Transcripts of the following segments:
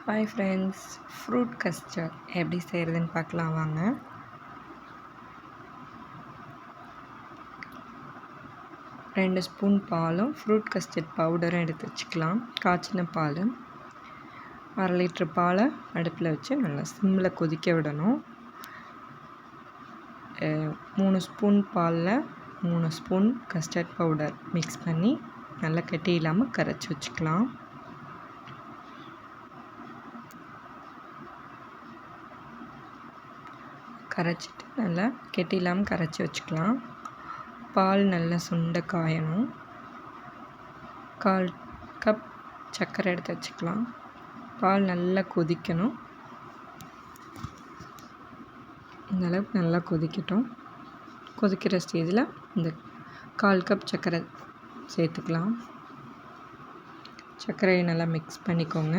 Hi friends, fruit custard எப்படி செய்கிறதுன்னு பார்க்கலாம் வாங்க. ரெண்டு ஸ்பூன் பாலும் ஃப்ரூட் கஸ்டர்ட் பவுடரும் எடுத்து வச்சுக்கலாம். காய்ச்சின பால் 1/2 லிட்ரு பாலை அடுப்பில் வச்சு நல்லா சிம்மில் கொதிக்க விடணும். 3 ஸ்பூன் பாலில் 3 ஸ்பூன் கஸ்டர்ட் பவுடர் மிக்ஸ் பண்ணி நல்லா கட்டி இல்லாமல் கரைச்சி வச்சுக்கலாம். கரைச்சிட்டு நல்லா கெட்டி இல்லாமல் கரைச்சி வச்சுக்கலாம். பால் நல்லா சுண்ட காயணும். 1/4 கப் சர்க்கரை எடுத்து வச்சுக்கலாம். பால் நல்லா கொதிக்கணும். இந்த அளவுக்கு நல்லா கொதிக்கட்டும். கொதிக்கிற ஸ்டேஜில் இந்த 1/4 கப் சர்க்கரை சேர்த்துக்கலாம். சர்க்கரையை நல்லா மிக்ஸ் பண்ணிக்கோங்க.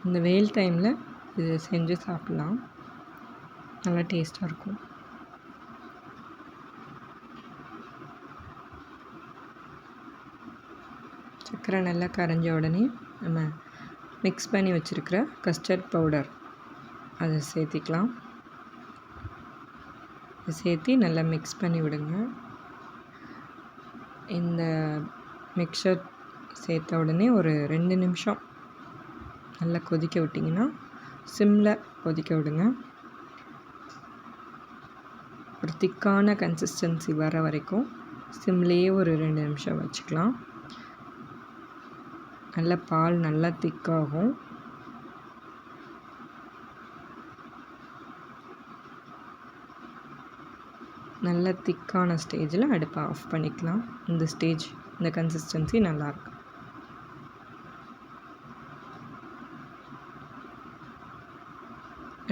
இந்த வெயில் டைமில் இது செஞ்சு சாப்பிட்லாம், நல்லா டேஸ்ட்டாக இருக்கும். சர்க்கரை நல்லா கரைஞ்ச உடனே நம்ம மிக்ஸ் பண்ணி வச்சுருக்கிற கஸ்டர்ட் பவுடர் அதை சேர்த்திக்கலாம். சேர்த்து நல்லா மிக்ஸ் பண்ணி விடுங்க. இந்த மிக்சர் சேர்த்த உடனே ஒரு 2 நிமிஷம் நல்லா கொதிக்க விட்டிங்கன்னா சிம்மில் கொதிக்க விடுங்க. ஒரு திக்கான கன்சிஸ்டன்சி வர வரைக்கும் சிம்லேயே ஒரு 2 நிமிஷம் வச்சுக்கலாம். நல்லா பால் நல்லா திக்காகும். நல்ல திக்கான ஸ்டேஜில் அடுப்பை ஆஃப் பண்ணிக்கலாம். இந்த ஸ்டேஜ், இந்த கன்சிஸ்டன்சி நல்லாயிருக்கு.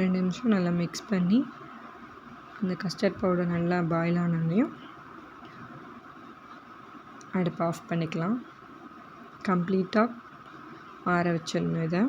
ரெண்டு நிமிஷம் நல்லா மிக்ஸ் பண்ணி அந்த கஸ்டர்ட் பவுடர் நல்லா பாயில் ஆனோடனையும் அடுப்பை ஆஃப் பண்ணிக்கலாம். கம்ப்ளீட்டாக ஆற வச்சிடணும். இதை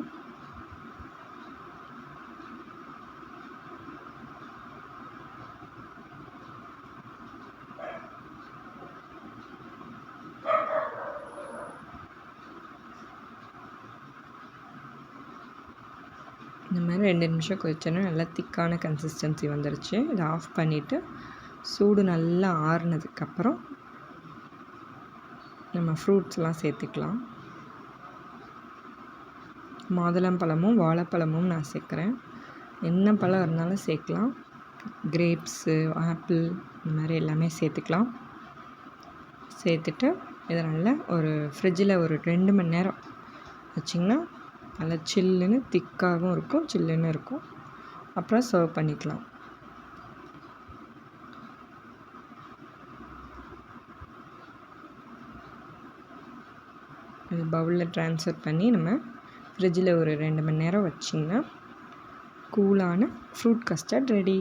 இந்த மாதிரி 2 நிமிஷம் கொதிச்சோன்னா நல்லா திக்கான கன்சிஸ்டன்சி வந்துடுச்சு. இதை ஆஃப் பண்ணிவிட்டு சூடு நல்லா ஆறுனதுக்கப்புறம் நம்ம ஃப்ரூட்ஸ்லாம் சேர்த்துக்கலாம். மாதுளம்பழமும் வாழைப்பழமும் நான் சேர்க்குறேன். என்ன பழம் இருந்தாலும் சேர்க்கலாம். கிரேப்ஸு, ஆப்பிள், இந்த மாதிரி எல்லாமே சேர்த்துக்கலாம். சேர்த்துட்டு இதை நல்லா ஒரு ஃப்ரிட்ஜில் ஒரு 2 மணி நேரம் வச்சிங்கன்னா நல்லா சில்லுன்னு திக்காகவும் இருக்கும், சில்லுன்னு இருக்கும். அப்புறம் சர்வ் பண்ணிக்கலாம். இது பவுலில் ட்ரான்ஸ்ஃபர் பண்ணி நம்ம ஃப்ரிட்ஜில் ஒரு 2 மணி நேரம் வச்சிங்கன்னா கூலான ஃப்ரூட் கஸ்டர்ட் ரெடி.